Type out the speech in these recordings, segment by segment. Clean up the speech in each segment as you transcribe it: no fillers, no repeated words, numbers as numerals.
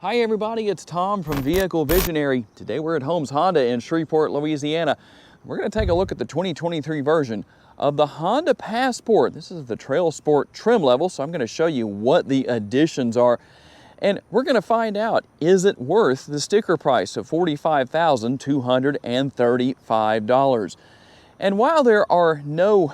Hi everybody, it's Tom from Vehicle Visionary. Today we're at Holmes Honda in Shreveport, Louisiana. We're going to take a look at the 2023 version of the Honda Passport. This is the TrailSport trim level, so I'm going to show you what the additions are. And we're going to find out, is it worth the sticker price of $45,235? And while there are no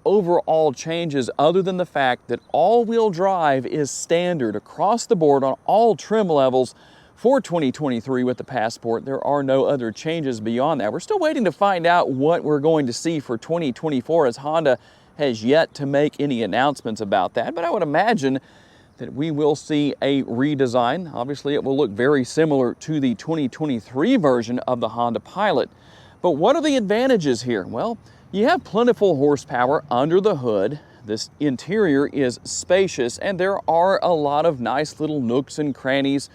overall changes other than the fact that all-wheel drive is standard across the board on all trim levels for 2023 with the Passport, there are no other changes beyond that. We're still waiting to find out what we're going to see for 2024, as Honda has yet to make any announcements about that, but I would imagine that we will see a redesign. Obviously, it will look very similar to the 2023 version of the Honda Pilot. But what are the advantages here? Well, you have plentiful horsepower under the hood. This interior is spacious, and there are a lot of nice little nooks and crannies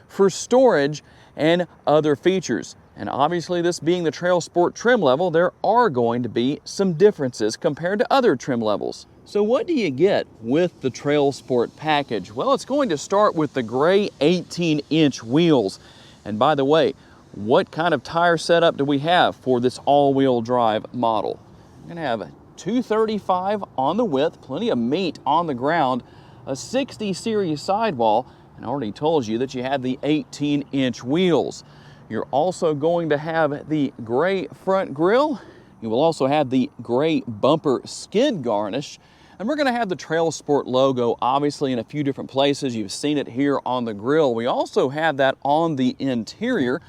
for storage and other features. And obviously, this being the TrailSport trim level, there are going to be some differences compared to other trim levels. So what do you get with the TrailSport package? Well, it's going to start with the gray 18-inch wheels. And by the way, what kind of tire setup do we have for this all-wheel drive model? We're going to have a 235 on the width, plenty of meat on the ground, a 60 series sidewall, and I already told you that you have the 18-inch wheels. You're also going to have the gray front grille. You will also have the gray bumper skid garnish, and we're going to have the TrailSport logo obviously in a few different places. You've seen it here on the grille. We also have that on the interior,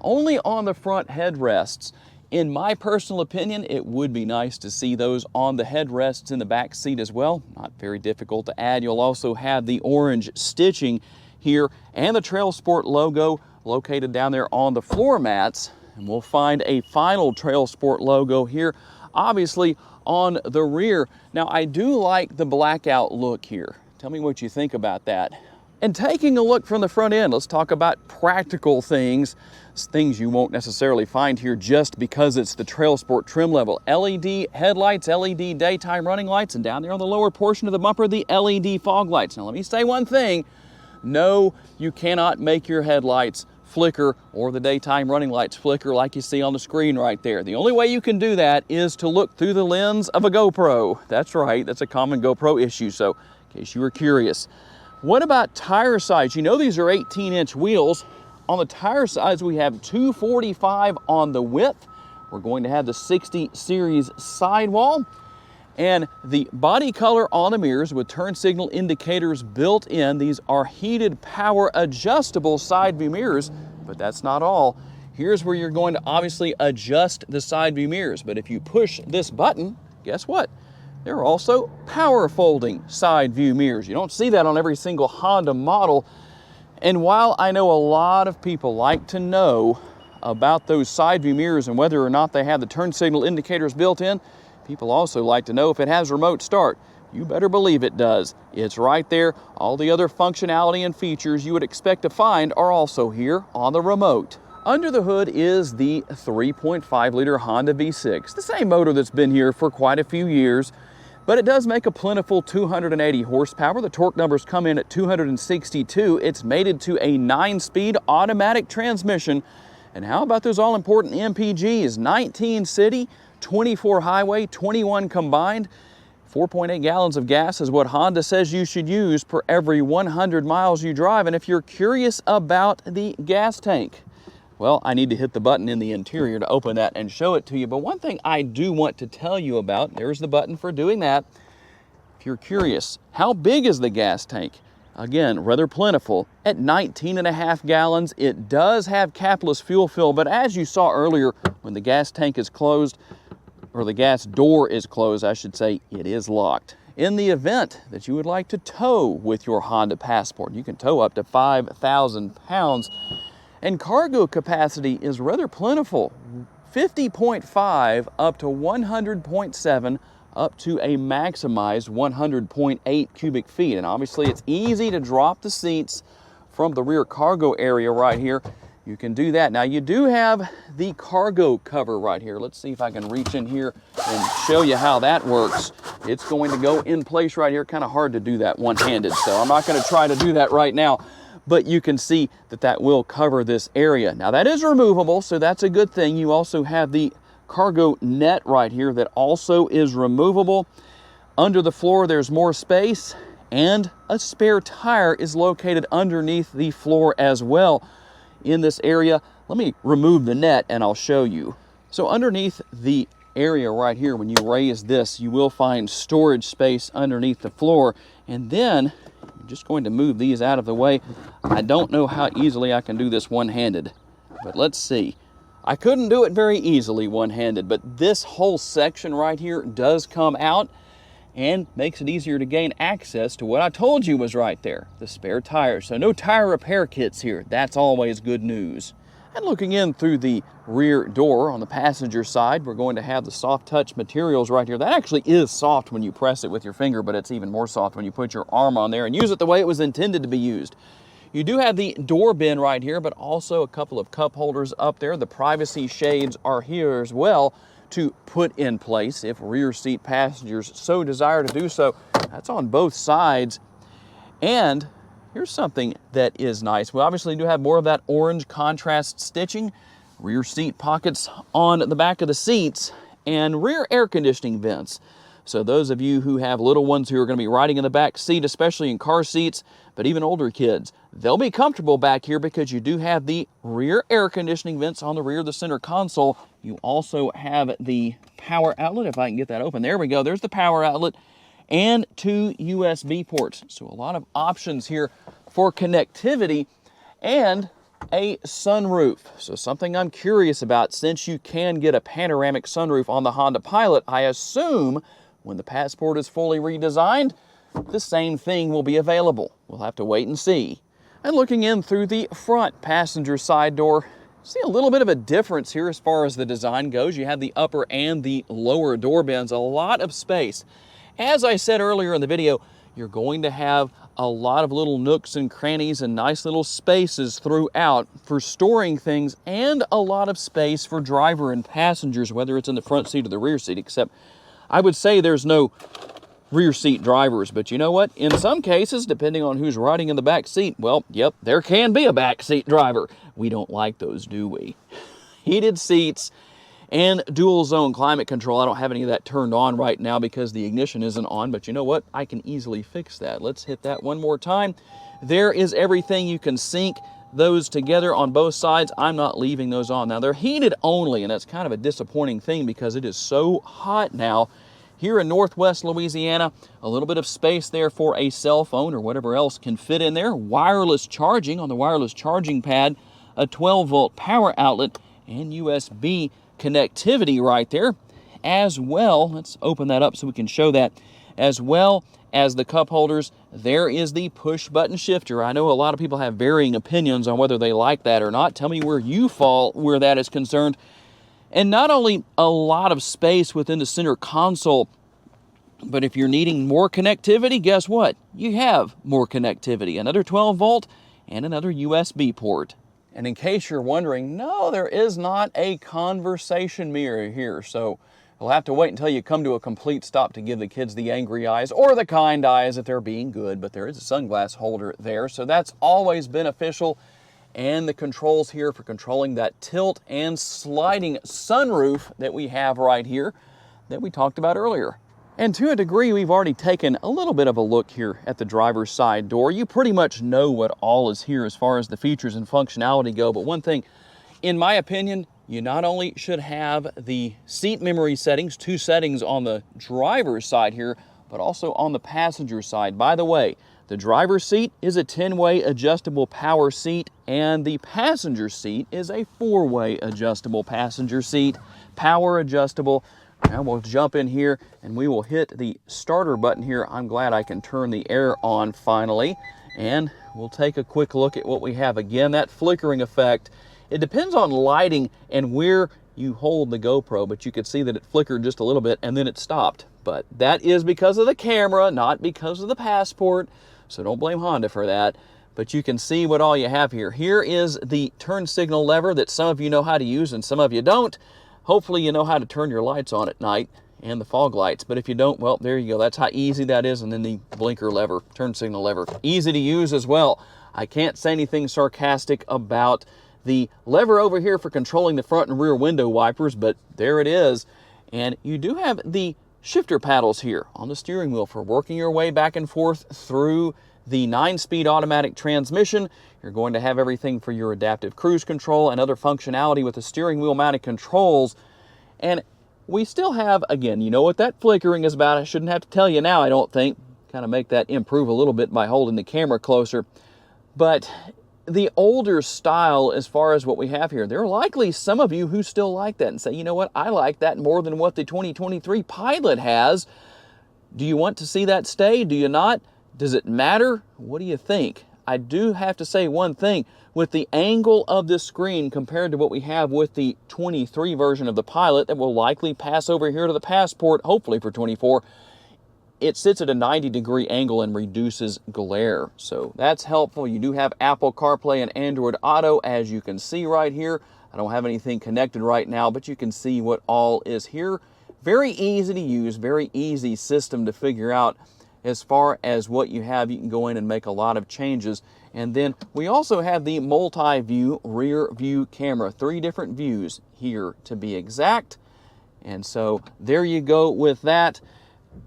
only on the front headrests. In my personal opinion, it would be nice to see those on the headrests in the back seat as well. Not very difficult to add. You'll also have the orange stitching here and the TrailSport logo located down there on the floor mats. And we'll find a final TrailSport logo here, obviously on the rear. Now, I do like the blackout look here. Tell me what you think about that. And taking a look from the front end, let's talk about practical things you won't necessarily find here just because it's the TrailSport trim level. LED headlights, LED daytime running lights, and down there on the lower portion of the bumper, the LED fog lights. Now let me say one thing, no, you cannot make your headlights flicker or the daytime running lights flicker like you see on the screen right there. The only way you can do that is to look through the lens of a GoPro. That's right, that's a common GoPro issue, so in case you were curious. What about tire size? You know these are 18-inch wheels. On the tire size, we have 245 on the width. We're going to have the 60 series sidewall. And the body color on the mirrors with turn signal indicators built in. These are heated power adjustable side view mirrors, but that's not all. Here's where you're going to obviously adjust the side view mirrors. But if you push this button, guess what? There are also power folding side view mirrors. You don't see that on every single Honda model. And while I know a lot of people like to know about those side view mirrors and whether or not they have the turn signal indicators built in, people also like to know if it has remote start. You better believe it does. It's right there. All the other functionality and features you would expect to find are also here on the remote. Under the hood is the 3.5-liter Honda V6, the same motor that's been here for quite a few years. But it does make a plentiful 280 horsepower. The torque numbers come in at 262. It's mated to a 9-speed automatic transmission. And how about those all-important MPGs? 19 city, 24 highway, 21 combined. 4.8 gallons of gas is what Honda says you should use per every 100 miles you drive. And if you're curious about the gas tank, well, I need to hit the button in the interior to open that and show it to you. But one thing I do want to tell you about, there's the button for doing that. If you're curious, how big is the gas tank? Again, rather plentiful at 19.5 gallons. It does have capless fuel fill, but as you saw earlier, when the gas tank is closed, or the gas door is closed, I should say, it is locked. In the event that you would like to tow with your Honda Passport, you can tow up to 5,000 pounds. And cargo capacity is rather plentiful, 50.5 up to 100.7 up to a maximized 100.8 cubic feet. And obviously it's easy to drop the seats from the rear cargo area right here. You can do that. Now you do have the cargo cover right here. Let's see if I can reach in here and show you how that works. It's going to go in place right here. Kind of hard to do that one-handed, so I'm not going to try to do that right now. but you can see that that will cover this area. Now that is removable, so that's a good thing. You also have the cargo net right here that also is removable. Under the floor, there's more space, and a spare tire is located underneath the floor as well in this area. Let me remove the net and I'll show you. So underneath the area right here, when you raise this, you will find storage space underneath the floor. And then I'm just going to move these out of the way. I don't know how easily I can do this one-handed, but let's see. I couldn't do it very easily one-handed, but this whole section right here does come out and makes it easier to gain access to what I told you was right there, the spare tires. So no tire repair kits here. That's always good news. And looking in through the rear door on the passenger side, we're going to have the soft touch materials right here. That actually is soft when you press it with your finger, but it's even more soft when you put your arm on there and use it the way it was intended to be used. You do have the door bin right here, but also a couple of cup holders up there. The privacy shades are here as well to put in place if rear seat passengers so desire to do so. That's on both sides. And here's something that is nice. We obviously do have more of that orange contrast stitching, rear seat pockets on the back of the seats, and rear air conditioning vents. So those of you who have little ones who are going to be riding in the back seat, especially in car seats, but even older kids, they'll be comfortable back here because you do have the rear air conditioning vents on the rear of the center console. You also have the power outlet, if I can get that open. There we go. There's the power outlet and 2 USB ports. So a lot of options here for connectivity and a sunroof. So something I'm curious about, since you can get a panoramic sunroof on the Honda Pilot, I assume when the Passport is fully redesigned, the same thing will be available. We'll have to wait and see. And looking in through the front passenger side door, see a little bit of a difference here as far as the design goes. You have the upper and the lower door bins, a lot of space. As I said earlier in the video, you're going to have a lot of little nooks and crannies and nice little spaces throughout for storing things, and a lot of space for driver and passengers, whether it's in the front seat or the rear seat, except I would say there's no rear seat drivers. But you know what? In some cases, depending on who's riding in the back seat, well, yep, there can be a back seat driver. We don't like those, do we? Heated seats and dual zone climate control. I don't have any of that turned on right now because the ignition isn't on, but you know what? I can easily fix that. Let's hit that one more time. There is everything. You can sync those together on both sides. I'm not leaving those on. Now they're heated only, and that's kind of a disappointing thing because it is so hot now here in Northwest Louisiana. A little bit of space there for a cell phone or whatever else can fit in there. Wireless charging on the wireless charging pad, a 12-volt power outlet, and USB connectivity right there as well. Let's open that up so we can show that. As well as the cup holders, there is the push button shifter. I know a lot of people have varying opinions on whether they like that or not. Tell me where you fall where that is concerned. And not only a lot of space within the center console, but if you're needing more connectivity, guess what? You have more connectivity. Another 12 volt and another USB port. And in case you're wondering, no, there is not a conversation mirror here. So you'll have to wait until you come to a complete stop to give the kids the angry eyes or the kind eyes if they're being good. But there is a sunglass holder there, so that's always beneficial. And the controls here for controlling that tilt and sliding sunroof that we have right here that we talked about earlier. And to a degree, we've already taken a little bit of a look here at the driver's side door. You pretty much know what all is here as far as the features and functionality go. But one thing, in my opinion, you not only should have the seat memory settings, 2 settings on the driver's side here, but also on the passenger side. By the way, the driver's seat is a 10-way adjustable power seat, and the passenger seat is a 4-way adjustable passenger seat, power adjustable. Now we'll jump in here and we will hit the starter button here. I'm glad I can turn the air on finally. And we'll take a quick look at what we have. Again, that flickering effect, it depends on lighting and where you hold the GoPro, but you could see that it flickered just a little bit and then it stopped. But that is because of the camera, not because of the Passport. So don't blame Honda for that. But you can see what all you have here. Here is the turn signal lever that some of you know how to use and some of you don't. Hopefully you know how to turn your lights on at night and the fog lights. But if you don't, well, there you go. That's how easy that is. And then the blinker lever, turn signal lever, easy to use as well. I can't say anything sarcastic about the lever over here for controlling the front and rear window wipers, but there it is. And you do have the shifter paddles here on the steering wheel for working your way back and forth through the 9-speed automatic transmission. You're going to have everything for your adaptive cruise control and other functionality with the steering wheel mounted controls. And we still have, again, you know what that flickering is about. I shouldn't have to tell you now, I don't think. Kind of make that improve a little bit by holding the camera closer. But the older style as far as what we have here, there are likely some of you who still like that and say, you know what, I like that more than what the 2023 Pilot has. Do you want to see that stay? Do you not? Does it matter? What do you think? I do have to say one thing. With the angle of this screen compared to what we have with the 23 version of the Pilot that will likely pass over here to the Passport, hopefully for 24, it sits at a 90-degree angle and reduces glare. So that's helpful. You do have Apple CarPlay and Android Auto, as you can see right here. I don't have anything connected right now, but you can see what all is here. Very easy to use, very easy system to figure out. As far as what you have, you can go in and make a lot of changes. And then we also have the multi-view rear view camera, 3 different views here to be exact. And so there you go with that.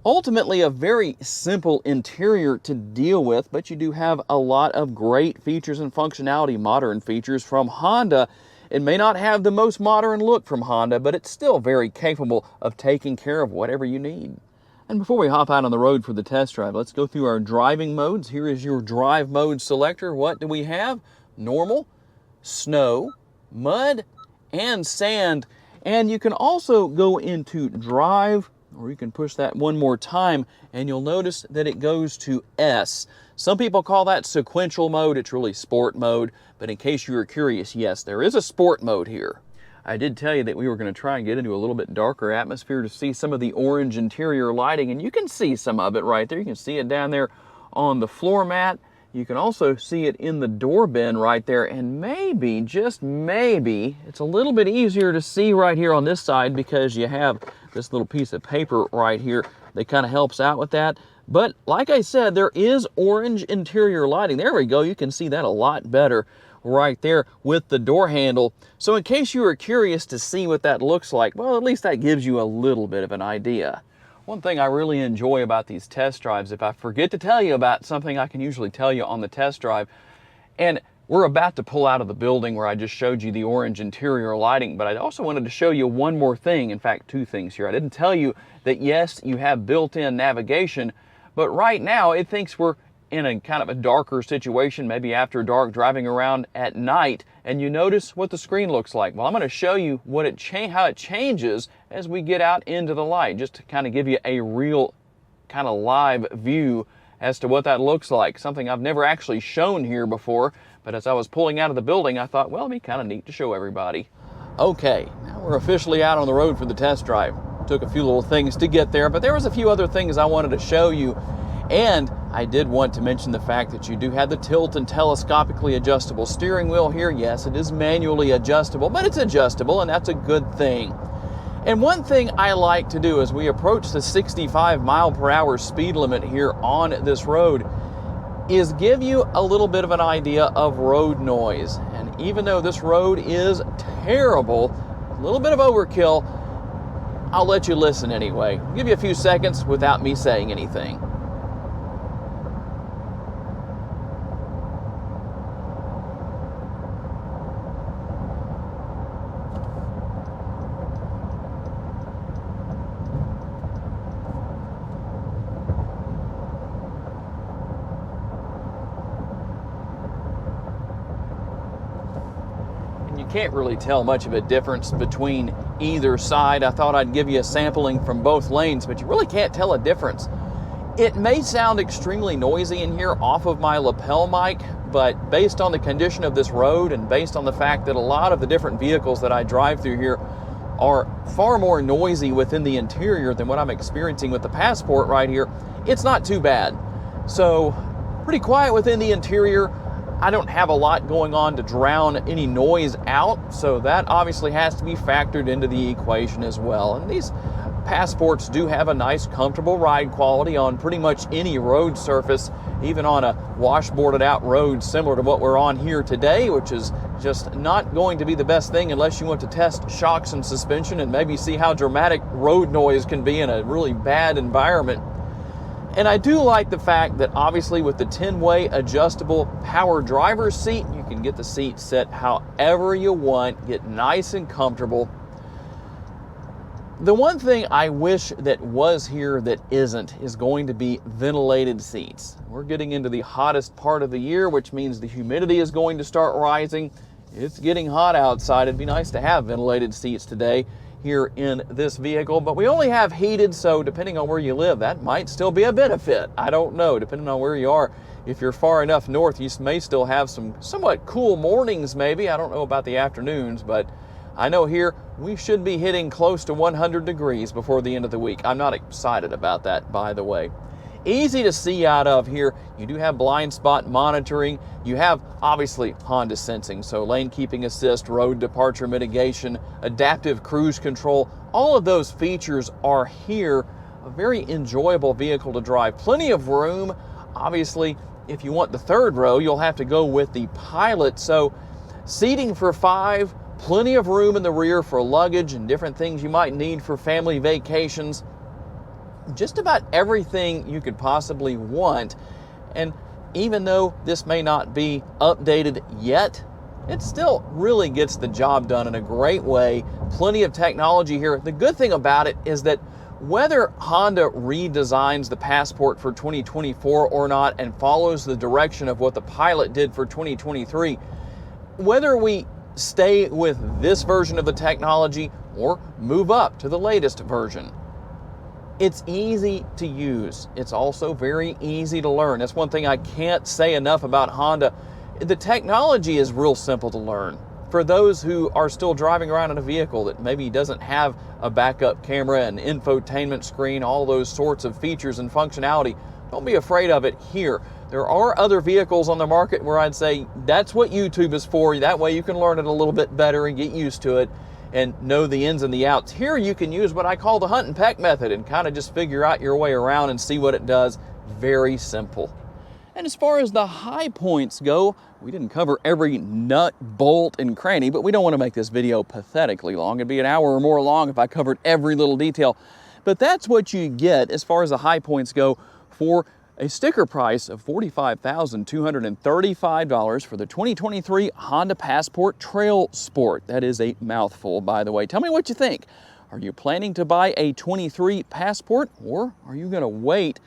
Ultimately a very simple interior to deal with, but you do have a lot of great features and functionality, modern features from Honda. It may not have the most modern look from Honda, but it's still very capable of taking care of whatever you need. And before we hop out on the road for the test drive, let's go through our driving modes. Here is your drive mode selector. What do we have? Normal, snow, mud, and sand. And you can also go into drive, or you can push that one more time, and you'll notice that it goes to S. Some people call that sequential mode. It's really sport mode. But in case you were curious, yes, there is a sport mode here. I did tell you that we were going to try and get into a little bit darker atmosphere to see some of the orange interior lighting, and you can see some of it right there. You can see it down there on the floor mat. You can also see it in the door bin right there, and maybe, just maybe, it's a little bit easier to see right here on this side because you have this little piece of paper right here that kind of helps out with that. But like I said, there is orange interior lighting. There we go. You can see that a lot better right there with the door handle. So in case you were curious to see what that looks like, well, at least that gives you a little bit of an idea. One thing I really enjoy about these test drives, if I forget to tell you about something, I can usually tell you on the test drive. And we're about to pull out of the building where I just showed you the orange interior lighting, but I also wanted to show you one more thing. In fact, 2 things here. I didn't tell you that yes, you have built-in navigation, but right now it thinks we're in a kind of a darker situation, maybe after dark, driving around at night, and you notice what the screen looks like. Well, I'm going to show you what how it changes as we get out into the light, just to kind of give you a real kind of live view as to what that looks like. Something I've never actually shown here before, but as I was pulling out of the building, I thought, well, it'd be kind of neat to show everybody. Okay, now we're officially out on the road for the test drive. Took a few little things to get there, but there was a few other things I wanted to show you. And I did want to mention the fact that you do have the tilt and telescopically adjustable steering wheel here. Yes, it is manually adjustable, but it's adjustable, and that's a good thing. And one thing I like to do as we approach the 65 mile per hour speed limit here on this road is give you a little bit of an idea of road noise. And even though this road is terrible, a little bit of overkill, I'll let you listen anyway. I'll give you a few seconds without me saying anything. Can't really tell much of a difference between either side. I thought I'd give you a sampling from both lanes, but you really can't tell a difference. It may sound extremely noisy in here off of my lapel mic, but based on the condition of this road and based on the fact that a lot of the different vehicles that I drive through here are far more noisy within the interior than what I'm experiencing with the Passport right here, it's not too bad. So pretty quiet within the interior. I don't have a lot going on to drown any noise out, so that obviously has to be factored into the equation as well. And these Passports do have a nice, comfortable ride quality on pretty much any road surface, even on a washboarded out road similar to what we're on here today, which is just not going to be the best thing unless you want to test shocks and suspension and maybe see how dramatic road noise can be in a really bad environment. And I do like the fact that obviously with the 10-way adjustable power driver's seat, you can get the seat set however you want, get nice and comfortable. The one thing I wish that was here that isn't is going to be ventilated seats. We're getting into the hottest part of the year, which means the humidity is going to start rising. It's getting hot outside. It'd be nice to have ventilated seats today here in this vehicle, but we only have heated, so depending on where you live, that might still be a benefit. I don't know, depending on where you are. If you're far enough north, you may still have some somewhat cool mornings maybe. I don't know about the afternoons, but I know here we should be hitting close to 100 degrees before the end of the week. I'm not excited about that, by the way. Easy to see out of here. You do have blind spot monitoring. You have obviously Honda sensing, so lane keeping assist, road departure mitigation, adaptive cruise control. All of those features are here. A very enjoyable vehicle to drive. Plenty of room. Obviously, if you want the third row, you'll have to go with the Pilot. So seating for 5, plenty of room in the rear for luggage and different things you might need for family vacations. Just about everything you could possibly want. And even though this may not be updated yet, it still really gets the job done in a great way. Plenty of technology here. The good thing about it is that whether Honda redesigns the Passport for 2024 or not and follows the direction of what the Pilot did for 2023, whether we stay with this version of the technology or move up to the latest version, it's easy to use. It's also very easy to learn. That's one thing I can't say enough about Honda. The technology is real simple to learn. For those who are still driving around in a vehicle that maybe doesn't have a backup camera, an infotainment screen, all those sorts of features and functionality, don't be afraid of it here. There are other vehicles on the market where I'd say that's what YouTube is for. That way you can learn it a little bit better and get used to it and know the ins and the outs. Here you can use what I call the hunt and peck method and kind of just figure out your way around and see what it does. Very simple. And as far as the high points go, we didn't cover every nut, bolt, and cranny, but we don't want to make this video pathetically long. It'd be an hour or more long if I covered every little detail. But that's what you get as far as the high points go for a sticker price of $45,235 for the 2023 Honda Passport TrailSport. That is a mouthful, by the way. Tell me what you think. Are you planning to buy a 23 Passport, or are you going to wait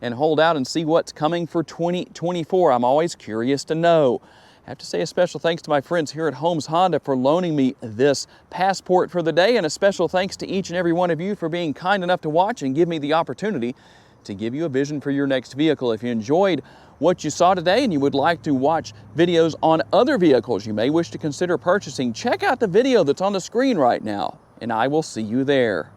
and hold out and see what's coming for 2024? I'm always curious to know. I have to say a special thanks to my friends here at Holmes Honda for loaning me this Passport for the day, and a special thanks to each and every one of you for being kind enough to watch and give me the opportunity to give you a vision for your next vehicle. If you enjoyed what you saw today and you would like to watch videos on other vehicles you may wish to consider purchasing, check out the video that's on the screen right now, and I will see you there.